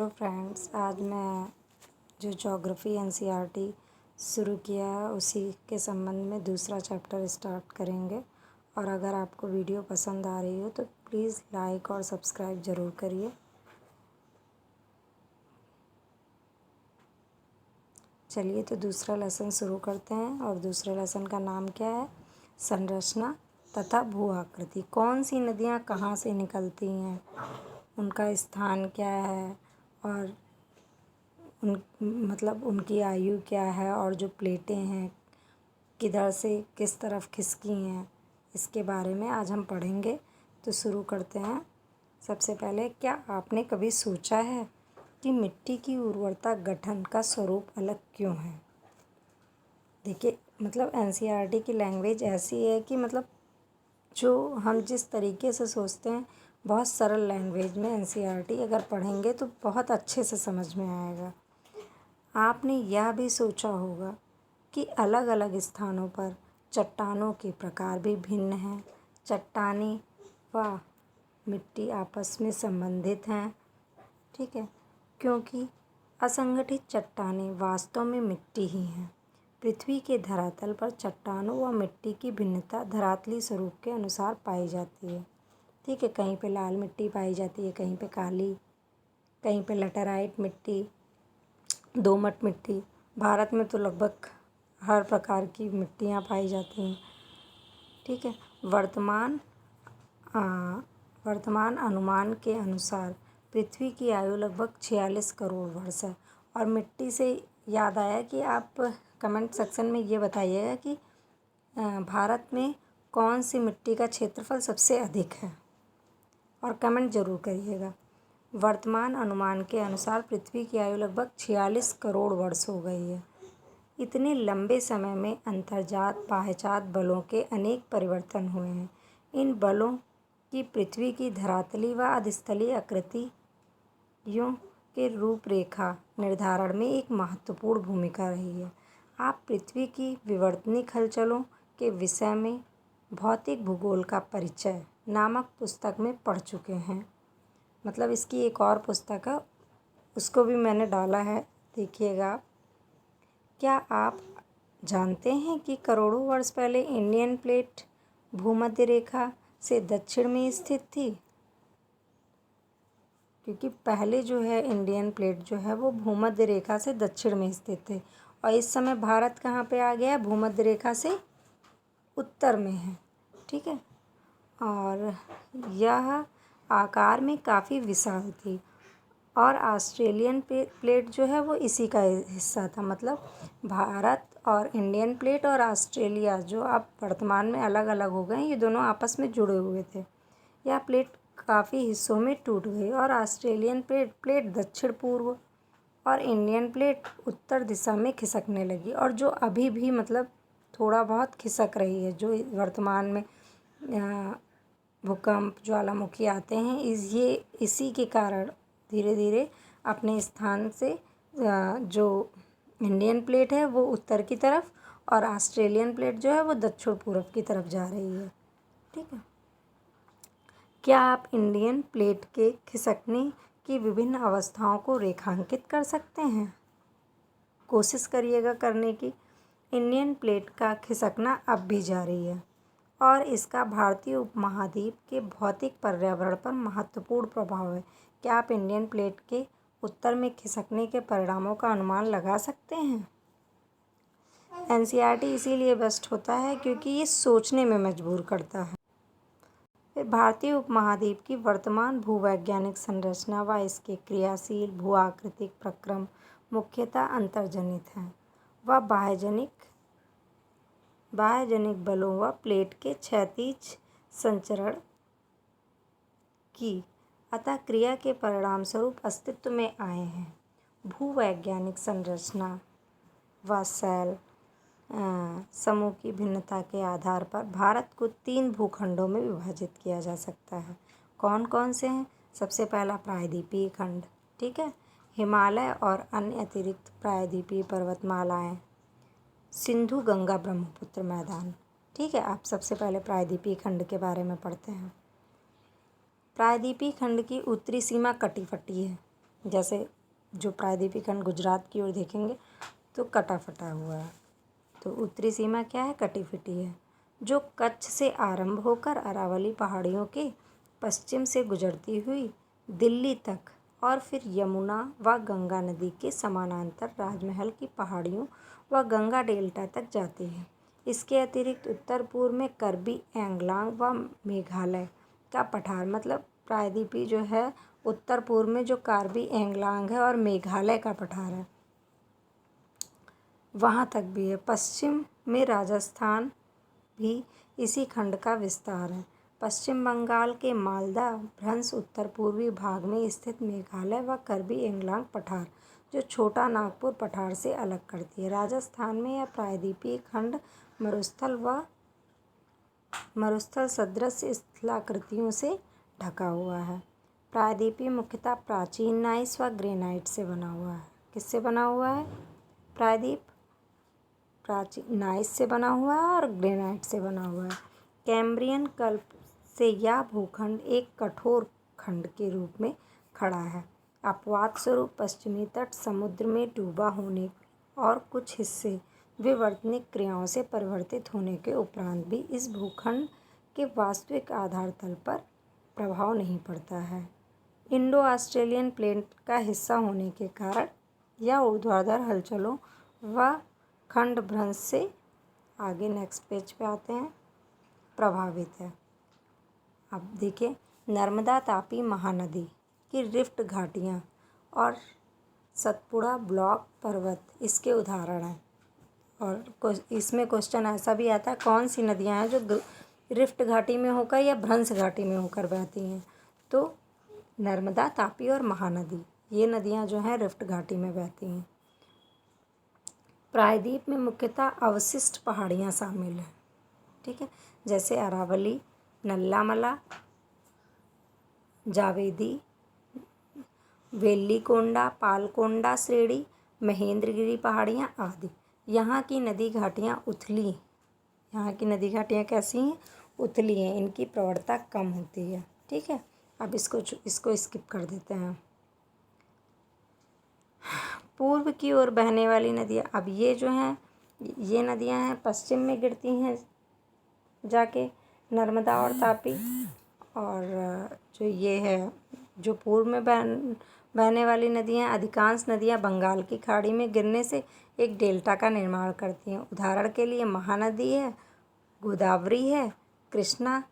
Hello friends, आज मैं जो ज्योग्राफी एनसीईआरटी शुरू किया है उसी के संबंध में दूसरा चैप्टर स्टार्ट करेंगे। और अगर आपको वीडियो पसंद आ रही हो तो प्लीज़ लाइक और सब्सक्राइब ज़रूर करिए। चलिए तो दूसरा लेसन शुरू करते हैं। और दूसरे लेसन का नाम क्या है? संरचना तथा भू आकृति। कौन सी नदियाँ कहाँ से निकलती हैं, उनका स्थान क्या है और उनकी आयु क्या है, और जो प्लेटें हैं किधर से किस तरफ खिसकी हैं, इसके बारे में आज हम पढ़ेंगे। तो शुरू करते हैं। सबसे पहले, क्या आपने कभी सोचा है कि मिट्टी की उर्वरता गठन का स्वरूप अलग क्यों है? देखिए, एनसीईआरटी की लैंग्वेज ऐसी है कि जो हम जिस तरीके से सोचते हैं, बहुत सरल लैंग्वेज में एनसीईआरटी अगर पढ़ेंगे तो बहुत अच्छे से समझ में आएगा। आपने यह भी सोचा होगा कि अलग अलग स्थानों पर चट्टानों के प्रकार भी भिन्न हैं। चट्टानें व मिट्टी आपस में संबंधित हैं, ठीक है, क्योंकि असंगठित चट्टानें वास्तव में मिट्टी ही हैं। पृथ्वी के धरातल पर चट्टानों व मिट्टी की भिन्नता धरातलीय स्वरूप के अनुसार पाई जाती है, ठीक है। कहीं पे लाल मिट्टी पाई जाती है, कहीं पे काली, कहीं पे लैटेराइट मिट्टी, दोमट मिट्टी। भारत में तो लगभग हर प्रकार की मिट्टियाँ पाई जाती हैं, ठीक है। वर्तमान अनुमान के अनुसार पृथ्वी की आयु लगभग 46 करोड़ वर्ष है। और मिट्टी से याद आया कि आप कमेंट सेक्शन में ये बताइएगा कि भारत में कौन सी मिट्टी का क्षेत्रफल सबसे अधिक है, और कमेंट ज़रूर करिएगा। वर्तमान अनुमान के अनुसार पृथ्वी की आयु लगभग 46 करोड़ वर्ष हो गई है। इतने लंबे समय में अंतर्जात बाह्यजात बलों के अनेक परिवर्तन हुए हैं। इन बलों की पृथ्वी की धरातलीय व अधस्थलीय आकृतियों के रूपरेखा निर्धारण में एक महत्वपूर्ण भूमिका रही है। आप पृथ्वी की विवर्तनिक हलचलों के विषय में भौतिक भूगोल का परिचय नामक पुस्तक में पढ़ चुके हैं। इसकी एक और पुस्तक है, उसको भी मैंने डाला है, देखिएगा आप। क्या आप जानते हैं कि करोड़ों वर्ष पहले इंडियन प्लेट भूमध्य रेखा से दक्षिण में स्थित थी? क्योंकि पहले जो है इंडियन प्लेट जो है वो भूमध्य रेखा से दक्षिण में स्थित थे, और इस समय भारत कहाँ पे आ गया? भूमध्य रेखा से उत्तर में है, ठीक है। और यह आकार में काफ़ी विशाल थी, और ऑस्ट्रेलियन प्लेट जो है वो इसी का हिस्सा था। भारत और इंडियन प्लेट और ऑस्ट्रेलिया जो अब वर्तमान में अलग अलग हो गए, ये दोनों आपस में जुड़े हुए थे। यह प्लेट काफ़ी हिस्सों में टूट गई, और ऑस्ट्रेलियन प्लेट दक्षिण पूर्व और इंडियन प्लेट उत्तर दिशा में खिसकने लगी, और जो अभी भी थोड़ा बहुत खिसक रही है। जो वर्तमान में भूकंप ज्वालामुखी आते हैं, इसी के कारण धीरे धीरे अपने स्थान से जो इंडियन प्लेट है वो उत्तर की तरफ, और ऑस्ट्रेलियन प्लेट जो है वो दक्षिण पूर्व की तरफ जा रही है, ठीक है। क्या आप इंडियन प्लेट के खिसकने की विभिन्न अवस्थाओं को रेखांकित कर सकते हैं? कोशिश करिएगा करने की। इंडियन प्लेट का खिसकना अब भी जारी है, और इसका भारतीय उपमहाद्वीप के भौतिक पर्यावरण पर महत्वपूर्ण प्रभाव है। क्या आप इंडियन प्लेट के उत्तर में खिसकने के परिणामों का अनुमान लगा सकते हैं? एनसीईआरटी इसीलिए बेस्ट होता है क्योंकि ये सोचने में मजबूर करता है। फिर भारतीय उपमहाद्वीप की वर्तमान भूवैज्ञानिक संरचना व इसके क्रियाशील भू आकृतिक प्रक्रम मुख्यतः अंतर्जनित हैं व बाह्यजनिक बलों व प्लेट के क्षैतिज संचरण की अतः क्रिया के परिणाम स्वरूप अस्तित्व में आए हैं। भूवैज्ञानिक संरचना व शैल समूह की भिन्नता के आधार पर भारत को 3 भूखंडों में विभाजित किया जा सकता है। कौन कौन से हैं? सबसे पहला प्रायद्वीपीय खंड, ठीक है। हिमालय और अन्य अतिरिक्त प्रायद्वीपीय पर्वतमालाएं, सिंधु गंगा ब्रह्मपुत्र मैदान, ठीक है। आप सबसे पहले प्रायद्वीपीय खंड के बारे में पढ़ते हैं। प्रायद्वीपीय खंड की उत्तरी सीमा कटी फटी है, जैसे जो प्रायद्वीपीय खंड गुजरात की ओर देखेंगे तो कटा फटा हुआ है। तो उत्तरी सीमा क्या है? कटी फिटी है, जो कच्छ से आरंभ होकर अरावली पहाड़ियों के पश्चिम से गुजरती हुई दिल्ली तक और फिर यमुना व गंगा नदी के समानांतर राजमहल की पहाड़ियों व गंगा डेल्टा तक जाती है। इसके अतिरिक्त उत्तर पूर्व में कार्बी एंगलांग व मेघालय का पठार, मतलब प्रायद्वीपीय जो है उत्तर पूर्व में जो कार्बी एंगलांग है और मेघालय का पठार है वहाँ तक भी है। पश्चिम में राजस्थान भी इसी खंड का विस्तार है। पश्चिम बंगाल के मालदा भ्रंश उत्तर पूर्वी भाग में स्थित मेघालय व कार्बी एंगलांग पठार जो छोटा नागपुर पठार से अलग करती है। राजस्थान में यह प्रायद्वीपीय खंड मरुस्थल सदृश स्थलाकृतियों से ढका हुआ है। प्रायद्वीपीय मुख्यतः प्राचीन नाइस व ग्रेनाइट से बना हुआ है। किससे बना हुआ है? प्रायद्वीप प्राचीन नाइस से बना हुआ है और ग्रेनाइट से बना हुआ है। कैम्ब्रियन कल्प से यह भूखंड एक कठोर खंड के रूप में खड़ा है। अपवाद स्वरूप पश्चिमी तट समुद्र में डूबा होने और कुछ हिस्से विवर्तनिक क्रियाओं से परिवर्तित होने के उपरांत भी इस भूखंड के वास्तविक आधार तल पर प्रभाव नहीं पड़ता है। इंडो ऑस्ट्रेलियन प्लेट का हिस्सा होने के कारण यह ऊर्ध्वाधर हलचलों व खंड भ्रंश से, आगे नेक्स्ट पेज पे आते हैं, प्रभावित है। अब देखिए, नर्मदा तापी महानदी की रिफ्ट घाटियाँ और सतपुड़ा ब्लॉक पर्वत इसके उदाहरण हैं। और इसमें क्वेश्चन ऐसा भी आता है, कौन सी नदियाँ हैं जो रिफ्ट घाटी में होकर या भ्रंश घाटी में होकर बहती हैं? तो नर्मदा, तापी और महानदी, ये नदियाँ जो हैं रिफ्ट घाटी में बहती हैं। प्रायद्वीप में मुख्यतः अवशिष्ट पहाड़ियाँ शामिल हैं, ठीक है, जैसे अरावली, नल्लामला, जावेदी, वेल्लीकोंडा, पालकोंडा श्रेणी, महेंद्रगिरी पहाड़ियाँ आदि। यहाँ की नदी घाटियाँ कैसी हैं? उथली हैं। इनकी प्रवणता कम होती है, ठीक है। अब इसको स्किप कर देते हैं। पूर्व की ओर बहने वाली नदियाँ, अब ये जो हैं ये नदियाँ हैं पश्चिम में गिरती हैं जाके, नर्मदा और तापी। और जो ये है जो पूर्व में बहने वाली नदियाँ, अधिकांश नदियाँ बंगाल की खाड़ी में गिरने से एक डेल्टा का निर्माण करती हैं। उदाहरण के लिए महानदी है, गोदावरी है, कृष्णा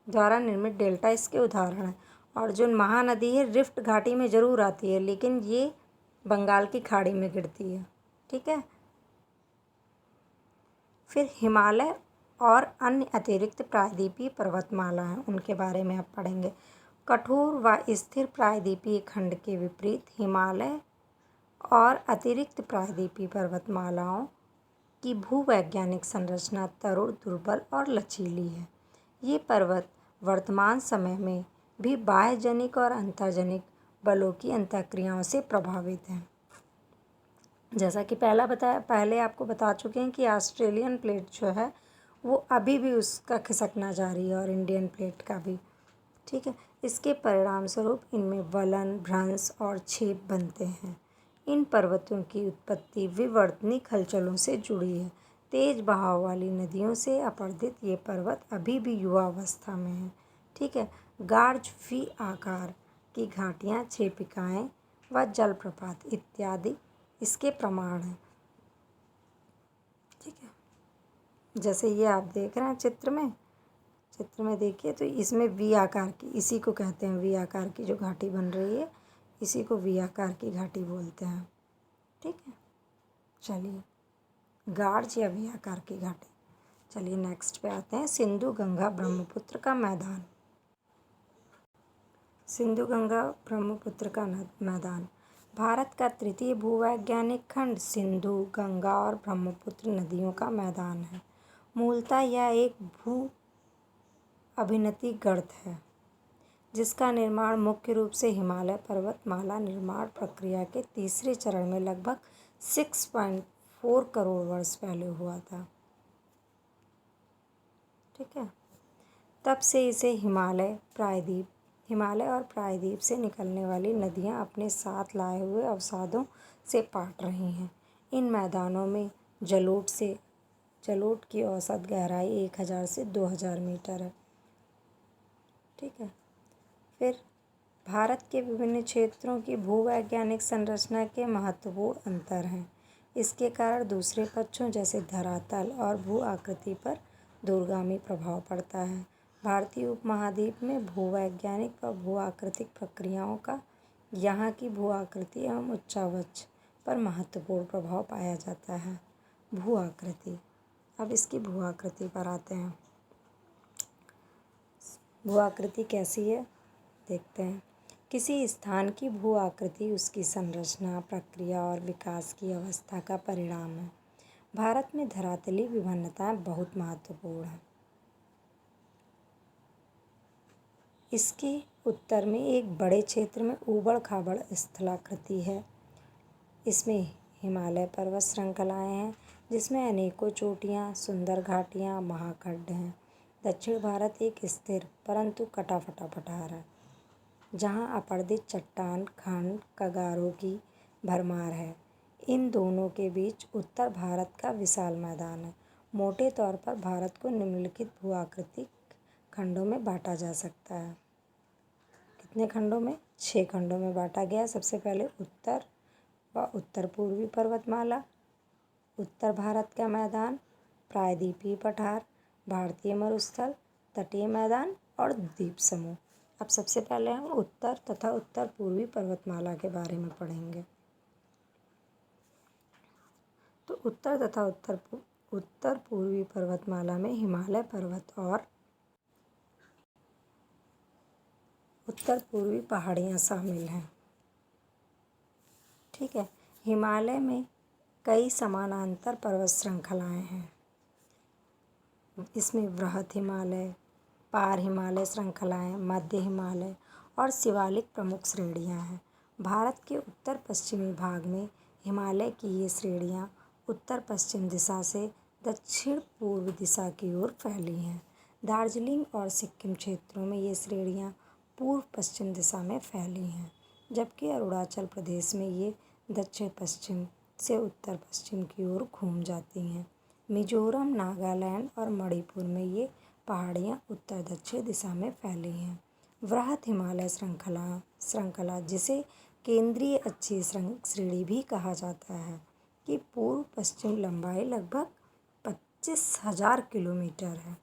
द्वारा निर्मित डेल्टा इसके उदाहरण हैं। और जो महानदी है रिफ्ट घाटी में ज़रूर आती है, लेकिन ये बंगाल की खाड़ी में गिरती है, ठीक है। फिर हिमालय और अन्य अतिरिक्त प्रायद्वीपीय पर्वतमाला हैं, उनके बारे में आप पढ़ेंगे। कठोर व स्थिर प्रायद्वीपीय खंड के विपरीत हिमालय और अतिरिक्त प्रायद्वीपीय पर्वतमालाओं की भूवैज्ञानिक संरचना तरुण, दुर्बल और लचीली है। ये पर्वत वर्तमान समय में भी बाह्यजनिक और अंतर्जनिक बलों की अंतःक्रियाओं से प्रभावित हैं। जैसा कि पहले आपको बता चुके हैं कि ऑस्ट्रेलियन प्लेट जो है वो अभी भी उसका खिसकना जारी है और इंडियन प्लेट का भी, ठीक है। इसके परिणाम स्वरूप इनमें वलन, भ्रंश और छेद बनते हैं। इन पर्वतों की उत्पत्ति विवर्तनिक हलचलों से जुड़ी है। तेज बहाव वाली नदियों से अपर्दित ये पर्वत अभी भी युवावस्था में है, ठीक है। गार्ज फी आकार की घाटियाँ, छेपिकाएँ व जलप्रपात इत्यादि इसके प्रमाण हैं, ठीक है। जैसे ये आप देख रहे हैं चित्र में देखिए, तो इसमें वी आकार की, इसी को कहते हैं वी आकार की जो घाटी बन रही है, इसी को वी आकार की घाटी बोलते हैं, ठीक है। चलिए, गार्ज या वी आकार की घाटी। चलिए नेक्स्ट पे आते हैं, सिंधु गंगा ब्रह्मपुत्र का मैदान। सिंधु गंगा ब्रह्मपुत्र का मैदान भारत का तृतीय भूवैज्ञानिक खंड सिंधु, गंगा और ब्रह्मपुत्र नदियों का मैदान है। मूलतः यह एक भू अभिनति गर्त है जिसका निर्माण मुख्य रूप से हिमालय पर्वतमाला निर्माण प्रक्रिया के तीसरे चरण में लगभग 6.4 करोड़ वर्ष पहले हुआ था, ठीक है। तब से इसे हिमालय प्रायद्वीप हिमालय और प्रायद्वीप से निकलने वाली नदियाँ अपने साथ लाए हुए अवसादों से पाट रही हैं। इन मैदानों में जलोढ़ की औसत गहराई 1000 से 2000 मीटर है। ठीक है। फिर भारत के विभिन्न क्षेत्रों की भूवैज्ञानिक संरचना के महत्वपूर्ण अंतर हैं। इसके कारण दूसरे पक्षों जैसे धरातल और भू आकृति पर दूरगामी प्रभाव पड़ता है। भारतीय उपमहाद्वीप में भूवैज्ञानिक व भू आकृतिक प्रक्रियाओं का यहाँ की भू आकृति एवं उच्चावच पर महत्वपूर्ण प्रभाव पाया जाता है। भू आकृति, अब इसकी भू आकृति पर आते हैं। भू आकृति कैसी है देखते हैं। किसी स्थान की भू आकृति उसकी संरचना, प्रक्रिया और विकास की अवस्था का परिणाम है। भारत में धरातली विभिन्नताएं बहुत महत्वपूर्ण हैं। इसके उत्तर में एक बड़े क्षेत्र में ऊबड़ खाबड़ स्थलाकृति है। इसमें हिमालय पर्वत श्रृंखलाएं हैं, जिसमें अनेकों चोटियां, सुंदर घाटियां, महाखंड हैं। दक्षिण भारत एक स्थिर परंतु कटा फटा पठार है, जहाँ अपरदित चट्टान खंड कगारों की भरमार है। इन दोनों के बीच उत्तर भारत का विशाल मैदान है। मोटे तौर पर भारत को निम्नलिखित भू आकृतिक खंडों में बांटा जा सकता है। कितने खंडों में? 6 खंडों में बांटा गया। सबसे पहले उत्तर व उत्तर पूर्वी पर्वतमाला, उत्तर भारत का मैदान, प्रायद्वीपीय पठार, भारतीय मरुस्थल, तटीय मैदान और द्वीप समूह। अब सबसे पहले हम उत्तर तथा उत्तर पूर्वी पर्वतमाला के बारे में पढ़ेंगे। तो उत्तर तथा उत्तर पूर्वी पर्वतमाला में हिमालय पर्वत और उत्तर पूर्वी पहाड़ियाँ शामिल हैं। ठीक है। हिमालय में कई समानांतर पर्वत श्रृंखलाएँ हैं। इसमें वृहत हिमालय, पार हिमालय श्रृंखलाएँ, मध्य हिमालय और शिवालिक प्रमुख श्रेणियाँ हैं। भारत के उत्तर पश्चिमी भाग में हिमालय की ये श्रेणियाँ उत्तर पश्चिम दिशा से दक्षिण पूर्व दिशा की ओर फैली हैं। दार्जिलिंग और सिक्किम क्षेत्रों में ये श्रेणियाँ पूर्व पश्चिम दिशा में फैली हैं, जबकि अरुणाचल प्रदेश में ये दक्षिण पश्चिम से उत्तर पश्चिम की ओर घूम जाती हैं। मिजोरम, नागालैंड और मणिपुर में ये पहाड़ियाँ उत्तर दक्षिण दिशा में फैली हैं। वृहत हिमालय श्रृंखला जिसे केंद्रीय अच्छी श्रेणी भी कहा जाता है, की पूर्व पश्चिम लंबाई लगभग 25,000 किलोमीटर है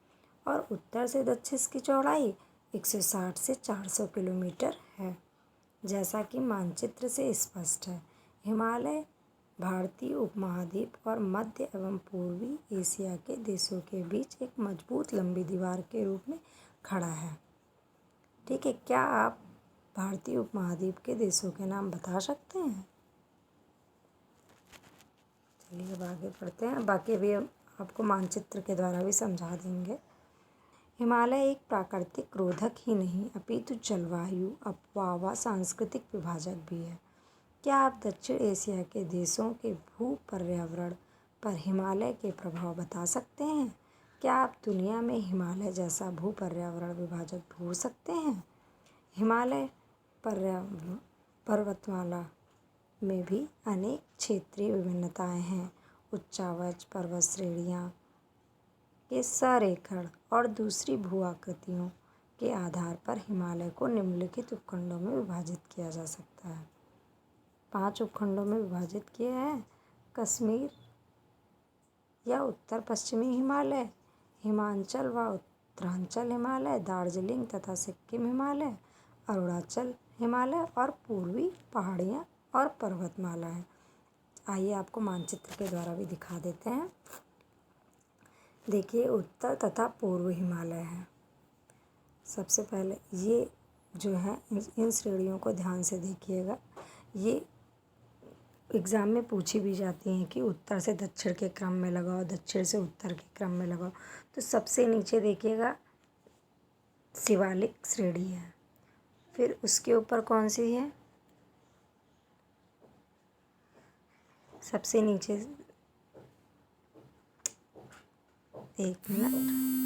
और उत्तर से दक्षिण की चौड़ाई 160 से 400 किलोमीटर है, जैसा कि मानचित्र से स्पष्ट है। हिमालय भारतीय उपमहाद्वीप और मध्य एवं पूर्वी एशिया के देशों के बीच एक मजबूत लंबी दीवार के रूप में खड़ा है। ठीक है। क्या आप भारतीय उपमहाद्वीप के देशों के नाम बता सकते हैं? चलिए अब आगे बढ़ते हैं। बाकी भी आपको मानचित्र के द्वारा भी समझा देंगे। हिमालय एक प्राकृतिक रोधक ही नहीं अपितु जलवायु, अफवाह व सांस्कृतिक विभाजक भी है। क्या आप दक्षिण एशिया के देशों के भू पर्यावरण पर हिमालय के प्रभाव बता सकते हैं? क्या आप दुनिया में हिमालय जैसा भू पर्यावरण विभाजक ढूंढ सकते हैं? हिमालय पर्वतमाला में भी अनेक क्षेत्रीय विभिन्नताएं हैं। उच्चावच पर्वत श्रेणियाँ के संरेखण और दूसरी भू आकृतियों के आधार पर हिमालय को निम्नलिखित उपखंडों में विभाजित किया जा सकता है। 5 उपखंडों में विभाजित किया है। कश्मीर या उत्तर पश्चिमी हिमालय, हिमाचल व उत्तरांचल हिमालय, दार्जिलिंग तथा सिक्किम हिमालय, अरुणाचल हिमालय और पूर्वी पहाड़ियाँ और पर्वतमाला है। आइए आपको मानचित्र के द्वारा भी दिखा देते हैं। देखिए उत्तर तथा पूर्व हिमालय है। सबसे पहले ये जो है इन श्रेणियों को ध्यान से देखिएगा। ये एग्ज़ाम में पूछी भी जाती हैं कि उत्तर से दक्षिण के क्रम में लगाओ, दक्षिण से उत्तर के क्रम में लगाओ। तो सबसे नीचे देखिएगा शिवालिक श्रेणी है, फिर उसके ऊपर कौन सी है? सबसे नीचे, एक मिनट,